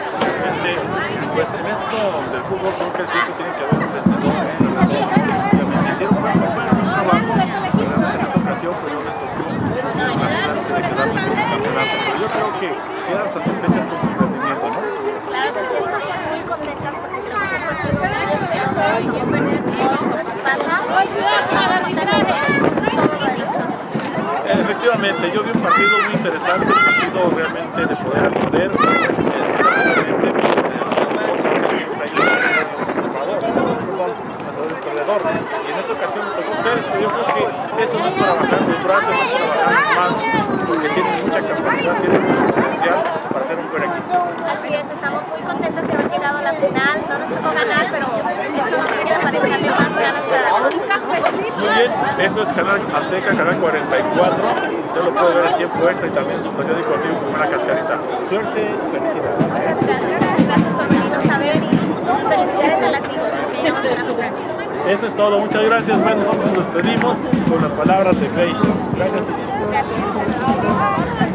es realmente, pues en esto del fútbol creo que siempre tiene que haber un vencedor, realmente hicieron un buen trabajo, pero en esta ocasión pues no les tocó la suerte de quedarse con el campeonato, pero yo creo que quedan satisfechas con su rendimiento, ¿no? Claro que sí, estamos muy contentas porque tenemos un partido muy nervioso, estamos muy nerviosos, pasa, Efectivamente, yo vi un partido muy interesante, un partido realmente de poder al poder, y en esta ocasión nos tocó ustedes, pero yo creo que esto no es para bajar los brazos, no es para bajar las manos, porque tienen mucha capacidad, tienen mucho potencial para ser un buen equipo. Así es, estamos muy contentos de haber llegado a la final, no nos tocó ganar, pero esto nos sirve para echarle más ganas para la próxima. Muy bien, esto es Canal Azteca, Canal 44, usted lo puede ver en tiempo extra y también su periódico amigo como una cascarita. Suerte y felicidades. Muchas gracias por venirnos a ver y felicidades a las hijas que llegamos a la final. Eso es todo, muchas gracias. Bueno, nosotros nos despedimos con las palabras de Grace. Gracias. Gracias.